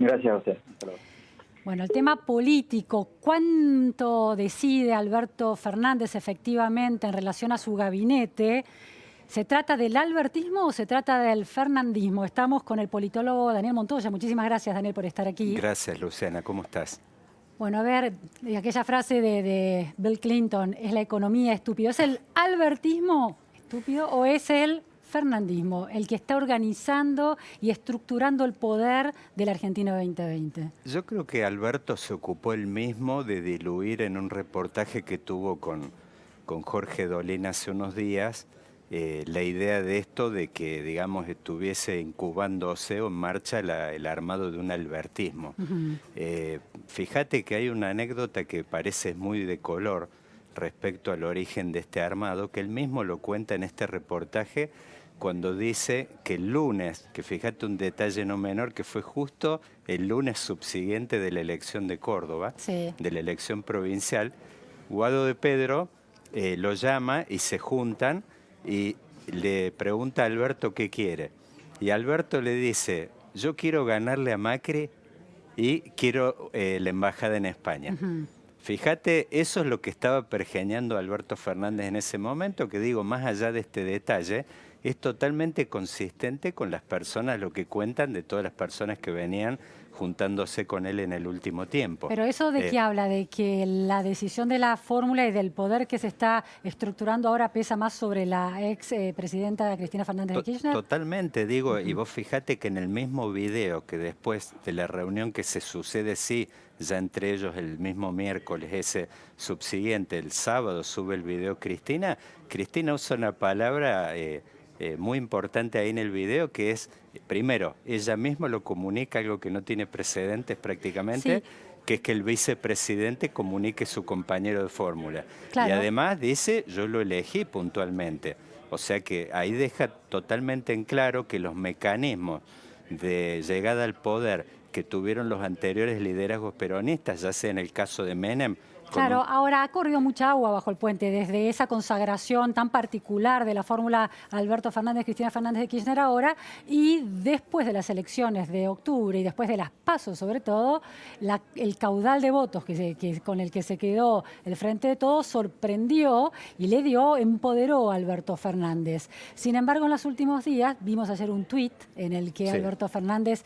Gracias a usted. Hasta luego. Bueno, el tema político, ¿cuánto decide Alberto Fernández efectivamente en relación a su gabinete? ¿Se trata del albertismo o se trata del fernandismo? Estamos con el politólogo Daniel Montoya. Muchísimas gracias, Daniel, por estar aquí. Gracias, Luciana. ¿Cómo estás? Bueno, a ver, aquella frase de Bill Clinton, es la economía estúpido. ¿Es el albertismo estúpido o es el fernandismo el que está organizando y estructurando el poder de la Argentina 2020? Yo creo que Alberto se ocupó él mismo de diluir en un reportaje que tuvo con Jorge Dolina hace unos días la idea de esto de que, digamos, estuviese incubándose o en marcha el armado de un albertismo. Fíjate que hay una anécdota que parece muy de color respecto al origen de este armado, que él mismo lo cuenta en este reportaje cuando dice que el lunes, que fíjate un detalle no menor, que fue justo el lunes subsiguiente de la elección de Córdoba, sí, de la elección provincial, Guado de Pedro lo llama y se juntan y le pregunta a Alberto qué quiere. Y Alberto le dice, yo quiero ganarle a Macri y quiero la embajada en España. Fíjate, eso es lo que estaba pergeñando Alberto Fernández en ese momento, que digo, más allá de este detalle, es totalmente consistente con las personas, lo que cuentan de todas las personas que venían juntándose con él en el último tiempo. Pero eso de qué habla, de que la decisión de la fórmula y del poder que se está estructurando ahora pesa más sobre la ex presidenta Cristina Fernández de Kirchner. Totalmente, digo, y vos fíjate que en el mismo video que después de la reunión que se sucede, sí, ya entre ellos el mismo miércoles, ese subsiguiente, el sábado sube el video Cristina usa una palabra muy importante ahí en el video, que es, primero, ella misma lo comunica, algo que no tiene precedentes prácticamente, Sí, que es que el vicepresidente comunique su compañero de fórmula. claro. Y además dice, yo lo elegí puntualmente. O sea que ahí deja totalmente en claro que los mecanismos de llegada al poder que tuvieron los anteriores liderazgos peronistas, ya sea en el caso de Menem. Claro, ahora ha corrido mucha agua bajo el puente desde esa consagración tan particular de la fórmula Alberto Fernández, Cristina Fernández de Kirchner ahora, y después de las elecciones de octubre y después de las PASO sobre todo, el caudal de votos con el que se quedó el Frente de Todos sorprendió y empoderó a Alberto Fernández. Sin embargo, en los últimos días vimos ayer un tuit en el que Alberto Fernández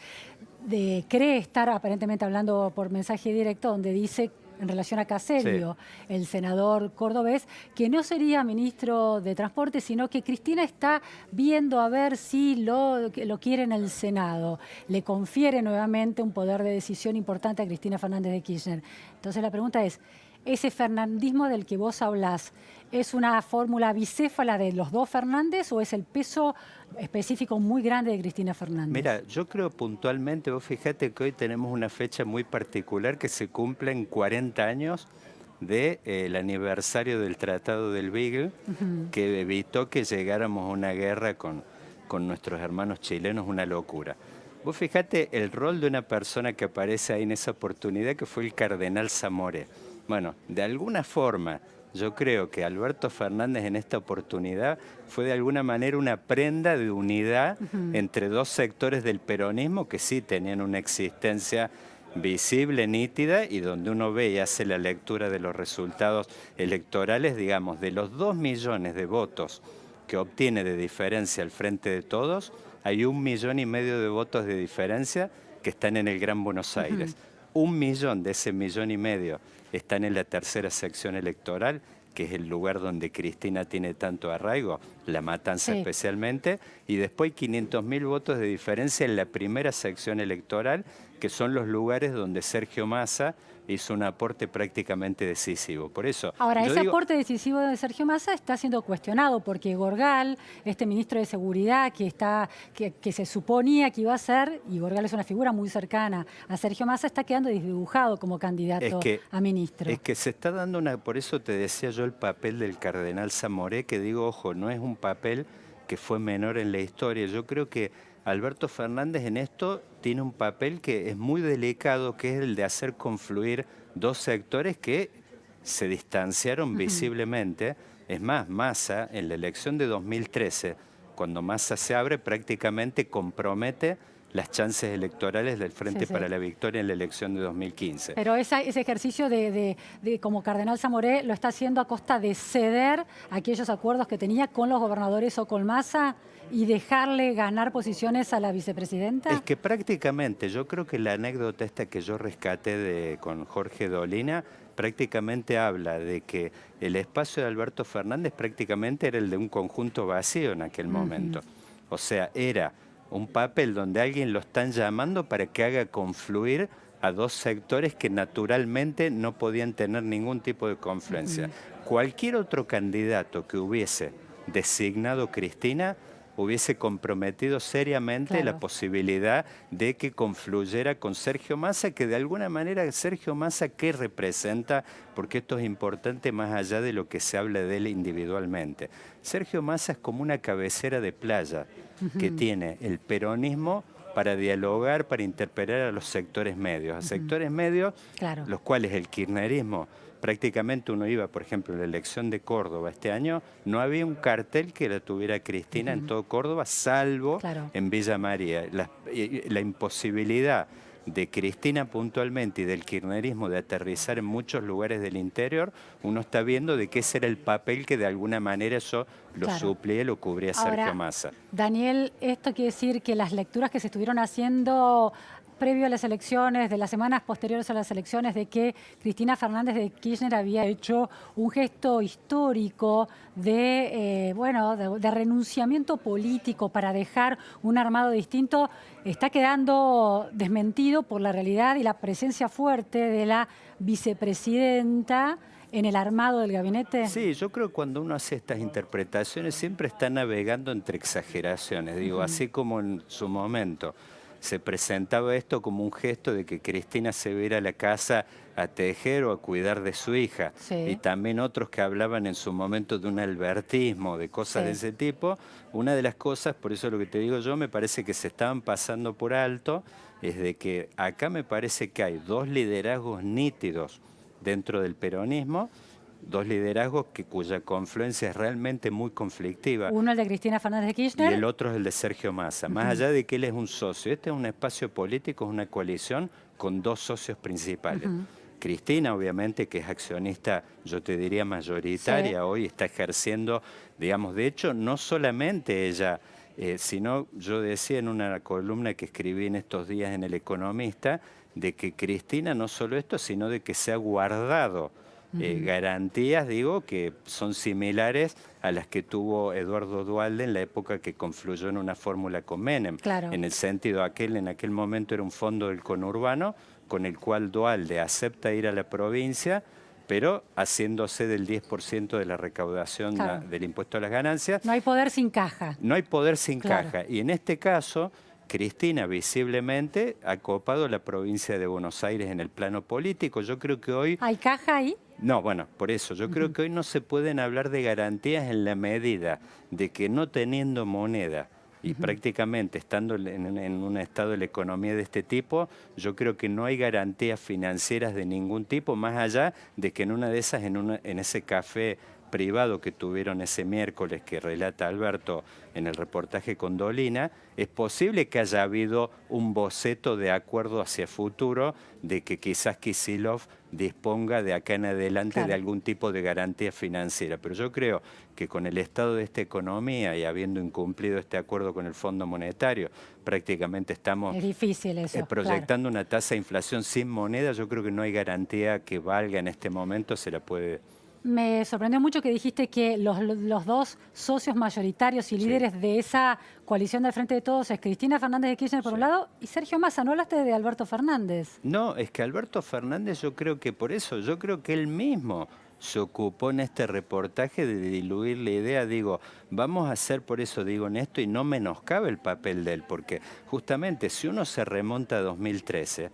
cree estar aparentemente hablando por mensaje directo, donde dice en relación a Caselio, el senador cordobés, que no sería ministro de Transporte, sino que Cristina está viendo a ver si lo quiere en el Senado. Le confiere nuevamente un poder de decisión importante a Cristina Fernández de Kirchner. Entonces la pregunta es, ¿ese fernandismo del que vos hablás es una fórmula bicéfala de los dos Fernández o es el peso específico muy grande de Cristina Fernández? Mira, yo creo puntualmente, vos fíjate que hoy tenemos una fecha muy particular que se cumplen 40 años del aniversario del Tratado del Beagle, que evitó que llegáramos a una guerra con nuestros hermanos chilenos, una locura. Vos fíjate el rol de una persona que aparece ahí en esa oportunidad, que fue el cardenal Zamoré. Bueno, de alguna forma, yo creo que Alberto Fernández en esta oportunidad fue de alguna manera una prenda de unidad entre dos sectores del peronismo que sí tenían una existencia visible, nítida, y donde uno ve y hace la lectura de los resultados electorales, digamos, de los 2 millones de votos que obtiene de diferencia al Frente de Todos, hay 1,5 millones de votos de diferencia que están en el Gran Buenos Aires. 1 millón de ese 1,5 millones están en la tercera sección electoral, que es el lugar donde Cristina tiene tanto arraigo, La Matanza especialmente, y después 500.000 votos de diferencia en la primera sección electoral, que son los lugares donde Sergio Massa hizo un aporte prácticamente decisivo. Por eso, ahora, ese aporte decisivo de Sergio Massa está siendo cuestionado porque Gorgal, este ministro de Seguridad que se suponía que iba a ser, y Gorgal es una figura muy cercana a Sergio Massa, está quedando desdibujado como candidato a ministro. Es que se está dando por eso te decía yo el papel del cardenal Zamoré, que digo, ojo, no es un papel que fue menor en la historia. Yo creo que Alberto Fernández en esto tiene un papel que es muy delicado, que es el de hacer confluir dos sectores que se distanciaron visiblemente. Es más, Massa, en la elección de 2013, cuando Massa se abre, prácticamente compromete las chances electorales del Frente Sí. para la Victoria en la elección de 2015. Pero ese ejercicio de como Cardenal Zamoré lo está haciendo a costa de ceder aquellos acuerdos que tenía con los gobernadores o con Massa y dejarle ganar posiciones a la vicepresidenta. Es que prácticamente, yo creo que la anécdota esta que yo rescaté con Jorge Dolina, prácticamente habla de que el espacio de Alberto Fernández prácticamente era el de un conjunto vacío en aquel momento. O sea, era un papel donde alguien lo están llamando para que haga confluir a dos sectores que naturalmente no podían tener ningún tipo de confluencia. Cualquier otro candidato que hubiese designado Cristina hubiese comprometido seriamente la posibilidad de que confluyera con Sergio Massa, que de alguna manera Sergio Massa, ¿qué representa? Porque esto es importante más allá de lo que se habla de él individualmente. Sergio Massa es como una cabecera de playa que tiene el peronismo para dialogar, para interpelar a los sectores medios. A sectores medios, los cuales el kirchnerismo, prácticamente uno iba, por ejemplo, en la elección de Córdoba este año, no había un cartel que la tuviera Cristina en todo Córdoba, salvo en Villa María. La imposibilidad de Cristina puntualmente y del kirchnerismo de aterrizar en muchos lugares del interior, uno está viendo de que ese era el papel que de alguna manera eso lo suplía, lo cubría Sergio Massa. Daniel, esto quiere decir que las lecturas que se estuvieron haciendo previo a las elecciones, de las semanas posteriores a las elecciones, de que Cristina Fernández de Kirchner había hecho un gesto histórico de renunciamiento político para dejar un armado distinto, está quedando desmentido por la realidad y la presencia fuerte de la vicepresidenta en el armado del gabinete. Sí, yo creo que cuando uno hace estas interpretaciones siempre está navegando entre exageraciones. Digo, así como en su momento se presentaba esto como un gesto de que Cristina se iba a ir a la casa a tejer o a cuidar de su hija. Y también otros que hablaban en su momento de un albertismo, de cosas de ese tipo. Una de las cosas, por eso lo que te digo yo, me parece que se estaban pasando por alto, es de que acá me parece que hay dos liderazgos nítidos dentro del peronismo, dos liderazgos cuya confluencia es realmente muy conflictiva. Uno el de Cristina Fernández de Kirchner. Y el otro es el de Sergio Massa. Más allá de que él es un socio, este es un espacio político, es una coalición con dos socios principales. Cristina, obviamente, que es accionista, yo te diría mayoritaria, hoy está ejerciendo, digamos, de hecho, no solamente ella, sino yo decía en una columna que escribí en estos días en El Economista, de que Cristina no solo esto, sino de que se ha guardado garantías, digo, que son similares a las que tuvo Eduardo Duhalde en la época que confluyó en una fórmula con Menem. En el sentido, en aquel momento era un fondo del conurbano con el cual Duhalde acepta ir a la provincia, pero haciéndose del 10% de la recaudación del impuesto a las ganancias. No hay poder sin caja. No hay poder sin caja. Y en este caso, Cristina visiblemente ha copado la provincia de Buenos Aires en el plano político. Yo creo que hoy... ¿Hay caja ahí? No, bueno, por eso. Yo creo que hoy no se pueden hablar de garantías en la medida de que no teniendo moneda y prácticamente estando en un estado de la economía de este tipo, yo creo que no hay garantías financieras de ningún tipo, más allá de que en una de esas, en ese café privado que tuvieron ese miércoles que relata Alberto en el reportaje con Dolina, es posible que haya habido un boceto de acuerdo hacia futuro de que quizás Kicillof disponga de acá en adelante de algún tipo de garantía financiera. Pero yo creo que con el estado de esta economía y habiendo incumplido este acuerdo con el Fondo Monetario, prácticamente estamos proyectando una tasa de inflación sin moneda. Yo creo que no hay garantía que valga en este momento, se la puede... Me sorprendió mucho que dijiste que los dos socios mayoritarios y líderes de esa coalición del Frente de Todos es Cristina Fernández de Kirchner por un lado y Sergio Massa. ¿No hablaste de Alberto Fernández? No, es que Alberto Fernández yo creo que por eso, yo creo que él mismo se ocupó en este reportaje de diluir la idea. Digo, vamos a hacer por eso, digo, en esto y no menoscabe el papel de él, porque justamente si uno se remonta a 2013,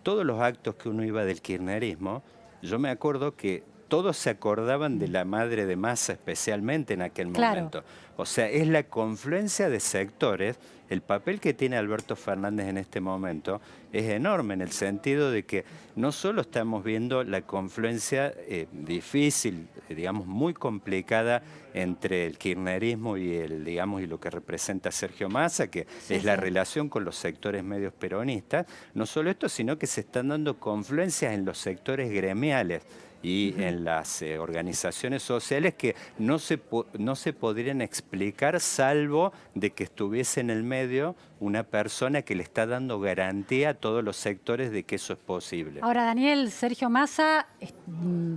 todos los actos que uno iba del kirchnerismo, yo me acuerdo que todos se acordaban de la madre de Massa especialmente en aquel momento. O sea, es la confluencia de sectores. El papel que tiene Alberto Fernández en este momento es enorme en el sentido de que no solo estamos viendo la confluencia difícil, digamos muy complicada entre el kirchnerismo y digamos, y lo que representa Sergio Massa, que Sí, es la sí. relación con los sectores medios peronistas, no solo esto, sino que se están dando confluencias en los sectores gremiales y en las organizaciones sociales que no se podrían explicar salvo de que estuviese en el medio una persona que le está dando garantía a todos los sectores de que eso es posible. Ahora, Daniel, Sergio Massa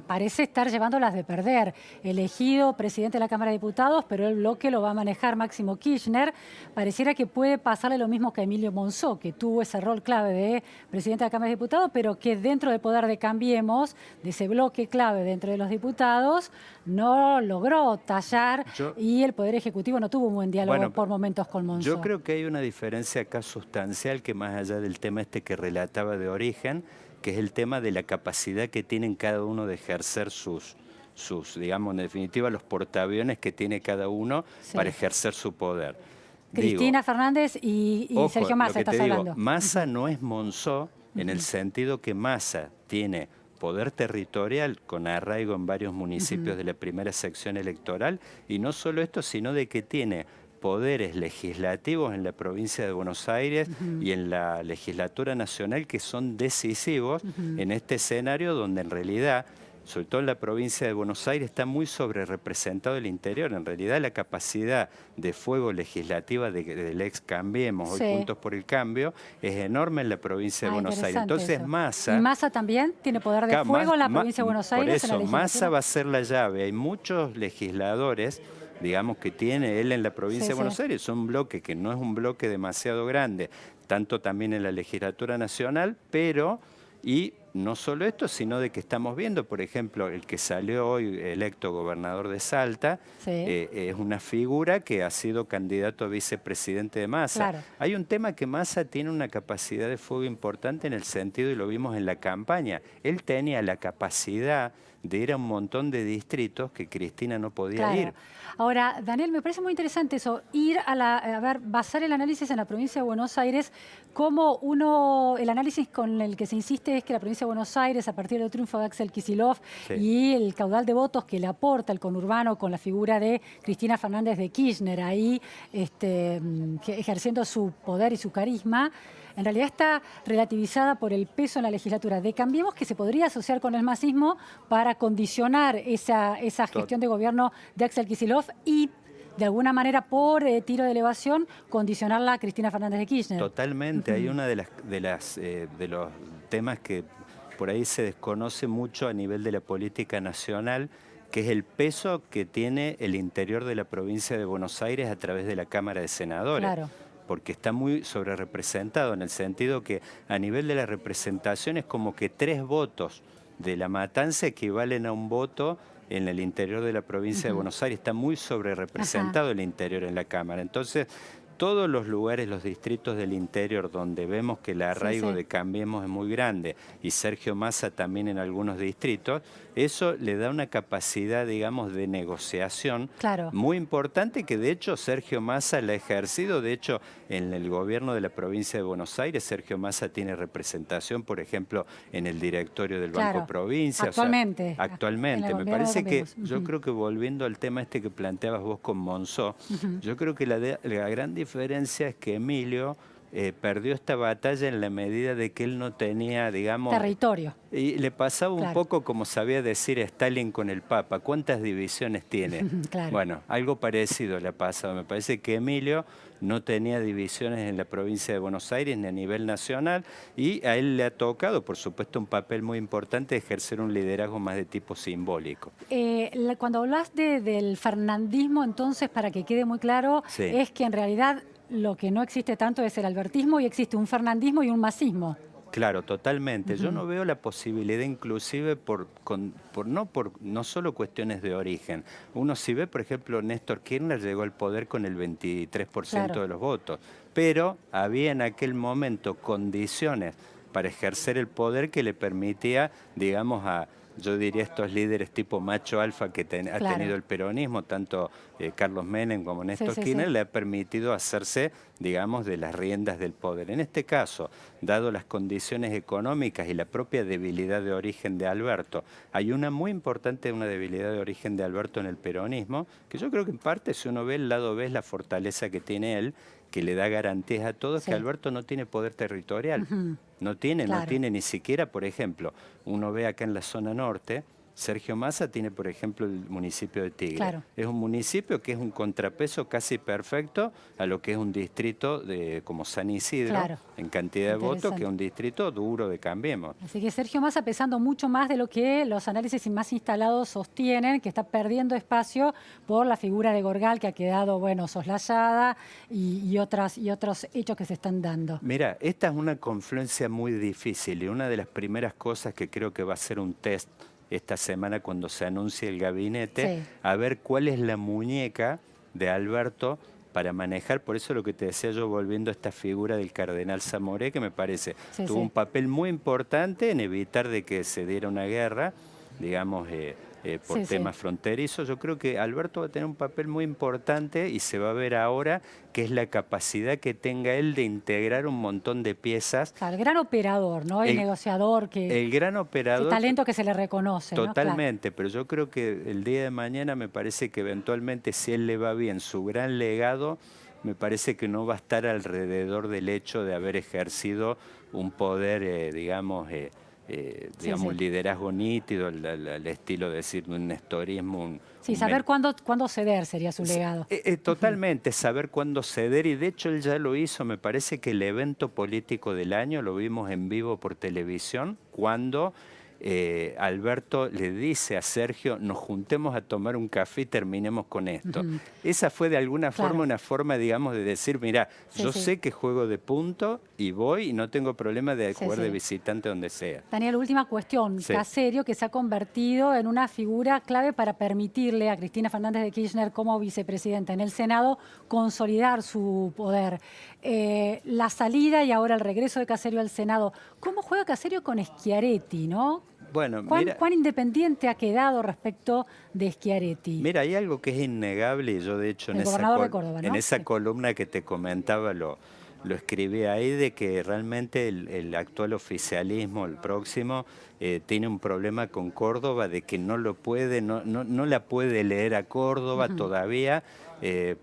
parece estar llevándolas de perder. Elegido presidente de la Cámara de Diputados, pero el bloque lo va a manejar Máximo Kirchner. Pareciera que puede pasarle lo mismo que a Emilio Monzó, que tuvo ese rol clave de presidente de la Cámara de Diputados, pero que dentro del poder de Cambiemos, de ese bloque clave dentro de los diputados, no logró tallar y el Poder Ejecutivo no tuvo un buen diálogo por momentos con Monzó. Yo creo que hay una diferencia acá sustancial que más allá del tema este que relataba de origen, que es el tema de la capacidad que tienen cada uno de ejercer sus digamos, en definitiva, los portaaviones que tiene cada uno para ejercer su poder. Cristina Fernández y ojo, Sergio Massa, estás hablando. Massa no es Monzó en el sentido que Massa tiene poder territorial con arraigo en varios municipios de la primera sección electoral, y no solo esto, sino de que tiene poderes legislativos en la provincia de Buenos Aires y en la legislatura nacional que son decisivos en este escenario donde en realidad, sobre todo en la provincia de Buenos Aires, está muy sobre-representado el interior. En realidad la capacidad de fuego legislativa del ex Cambiemos, hoy Juntos por el Cambio, es enorme en la provincia de Buenos Aires. Entonces Massa... ¿Y Massa también tiene poder de fuego en la provincia de Buenos Aires? Por eso, Massa va a ser la llave. Hay muchos legisladores, digamos, que tiene él en la provincia de Buenos Aires. Es un bloque que no es un bloque demasiado grande, tanto también en la legislatura nacional, pero... Y no solo esto, sino de que estamos viendo, por ejemplo, el que salió hoy electo gobernador de Salta, es una figura que ha sido candidato a vicepresidente de Massa. Claro. Hay un tema que Massa tiene una capacidad de fuego importante en el sentido, y lo vimos en la campaña, él tenía la capacidad de ir a un montón de distritos que Cristina no podía ir. Ahora, Daniel, me parece muy interesante eso, ir a ver, basar el análisis en la provincia de Buenos Aires, como el análisis con el que se insiste es que la provincia de Buenos Aires, a partir del triunfo de Axel Kicillof y el caudal de votos que le aporta el conurbano con la figura de Cristina Fernández de Kirchner, ahí ejerciendo su poder y su carisma, en realidad está relativizada por el peso en la legislatura de Cambiemos, que se podría asociar con el masismo para condicionar esa gestión de gobierno de Axel Kicillof y, de alguna manera, por tiro de elevación, condicionarla a Cristina Fernández de Kirchner. Totalmente. Hay uno de los temas que por ahí se desconoce mucho a nivel de la política nacional, que es el peso que tiene el interior de la provincia de Buenos Aires a través de la Cámara de Senadores. Claro. Porque está muy sobrerepresentado en el sentido que a nivel de la representación es como que 3 votos de La Matanza equivalen a un voto en el interior de la provincia de Buenos Aires. Está muy sobrerepresentado el interior en la Cámara. Entonces, todos los lugares, los distritos del interior donde vemos que el arraigo de Cambiemos es muy grande y Sergio Massa también en algunos distritos, eso le da una capacidad, digamos, de negociación muy importante que de hecho Sergio Massa la ha ejercido. De hecho, en el gobierno de la provincia de Buenos Aires, Sergio Massa tiene representación, por ejemplo, en el directorio del Banco Provincia. Actualmente. O sea, actualmente. Me parece que, yo creo que volviendo al tema este que planteabas vos con Monzó, yo creo que la gran diferencia es que Emilio perdió esta batalla en la medida de que él no tenía, digamos... territorio. Y le pasaba un poco como sabía decir Stalin con el Papa. ¿Cuántas divisiones tiene? Bueno, algo parecido le ha pasado. Me parece que Emilio no tenía divisiones en la provincia de Buenos Aires ni a nivel nacional y a él le ha tocado, por supuesto, un papel muy importante de ejercer un liderazgo más de tipo simbólico. Cuando hablas del fernandismo, entonces, para que quede muy claro, es que en realidad lo que no existe tanto es el albertismo y existe un fernandismo y un masismo. Claro, totalmente. Yo no veo la posibilidad inclusive no solo cuestiones de origen. Uno si ve, por ejemplo, Néstor Kirchner llegó al poder con el 23% de los votos, pero había en aquel momento condiciones para ejercer el poder que le permitía, digamos, a yo diría estos líderes tipo macho alfa que ha Claro. tenido el peronismo, tanto Carlos Menem como Néstor Kirchner, le ha permitido hacerse, digamos, de las riendas del poder. En este caso, dado las condiciones económicas y la propia debilidad de origen de Alberto, hay una muy importante, una debilidad de origen de Alberto en el peronismo, que yo creo que en parte, si uno ve el lado B, es la fortaleza que tiene él, que le da garantías a todos, que Alberto no tiene poder territorial. No tiene ni siquiera, por ejemplo, uno ve acá en la zona norte, Sergio Massa tiene, por ejemplo, el municipio de Tigre. Es un municipio que es un contrapeso casi perfecto a lo que es un distrito como San Isidro, en cantidad de votos, que es un distrito duro de Cambiemos. Así que Sergio Massa pesando mucho más de lo que los análisis más instalados sostienen, que está perdiendo espacio por la figura de Gorgal, que ha quedado, bueno, soslayada y otros hechos que se están dando. Mira, esta es una confluencia muy difícil y una de las primeras cosas que creo que va a ser un test esta semana cuando se anuncie el gabinete, a ver cuál es la muñeca de Alberto para manejar. Por eso lo que te decía yo, volviendo a esta figura del cardenal Zamoré, que me parece tuvo un papel muy importante en evitar de que se diera una guerra, digamos, por temas fronterizos. Yo creo que Alberto va a tener un papel muy importante y se va a ver ahora que es la capacidad que tenga él de integrar un montón de piezas. El gran operador, ¿no? El negociador. El gran operador. El talento que se le reconoce. Totalmente, ¿no? Pero yo creo que el día de mañana me parece que eventualmente, si él le va bien, su gran legado, me parece que no va a estar alrededor del hecho de haber ejercido un poder, digamos, un liderazgo nítido, el estilo de decir un nestorismo. Saber cuándo ceder sería su legado. Totalmente, saber cuándo ceder, y de hecho él ya lo hizo. Me parece que el evento político del año lo vimos en vivo por televisión, cuando Alberto le dice a Sergio, nos juntemos a tomar un café y terminemos con esto. Esa fue de alguna forma una forma, digamos, de decir, mira, yo sé que juego de punto y voy y no tengo problema de jugar de visitante donde sea. Daniel, última cuestión. Caserio, que se ha convertido en una figura clave para permitirle a Cristina Fernández de Kirchner como vicepresidenta en el Senado consolidar su poder. La salida y ahora el regreso de Caserio al Senado. ¿Cómo juega Caserio con Schiaretti, no? Bueno, ¿Cuán independiente ha quedado respecto de Schiaretti? Mira, hay algo que es innegable y yo de hecho en esa columna que te comentaba lo escribí ahí, de que realmente el actual oficialismo, el próximo, tiene un problema con Córdoba, de que no la puede leer a Córdoba todavía.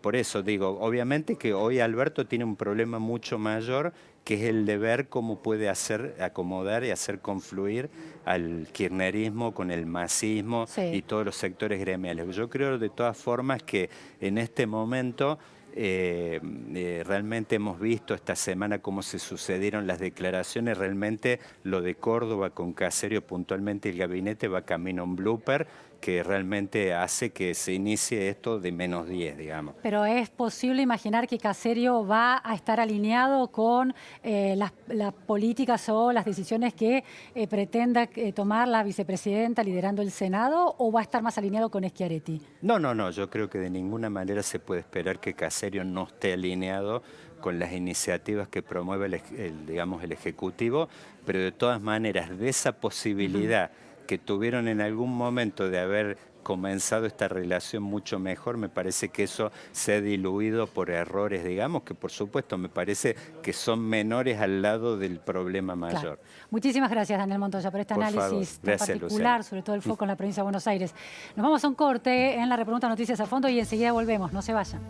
Por eso digo, obviamente que hoy Alberto tiene un problema mucho mayor, que es el de ver cómo puede acomodar y hacer confluir al kirchnerismo con el masismo y todos los sectores gremiales. Yo creo de todas formas que en este momento realmente hemos visto esta semana cómo se sucedieron las declaraciones. Realmente lo de Córdoba con Caserio, puntualmente el gabinete, va camino a un blooper que realmente hace que se inicie esto de -10, digamos. Pero ¿es posible imaginar que Caserio va a estar alineado con las políticas o las decisiones que pretenda tomar la vicepresidenta liderando el Senado, o va a estar más alineado con Schiaretti? No, yo creo que de ninguna manera se puede esperar que Caserio no esté alineado con las iniciativas que promueve el Ejecutivo, pero de todas maneras, de esa posibilidad que tuvieron en algún momento de haber comenzado esta relación mucho mejor, me parece que eso se ha diluido por errores, digamos, que por supuesto me parece que son menores al lado del problema mayor. Muchísimas gracias, Daniel Montoya, por este análisis tan particular, Luciana, sobre todo el foco en la provincia de Buenos Aires. Nos vamos a un corte en la Repregunta Noticias a Fondo y enseguida volvemos, no se vayan.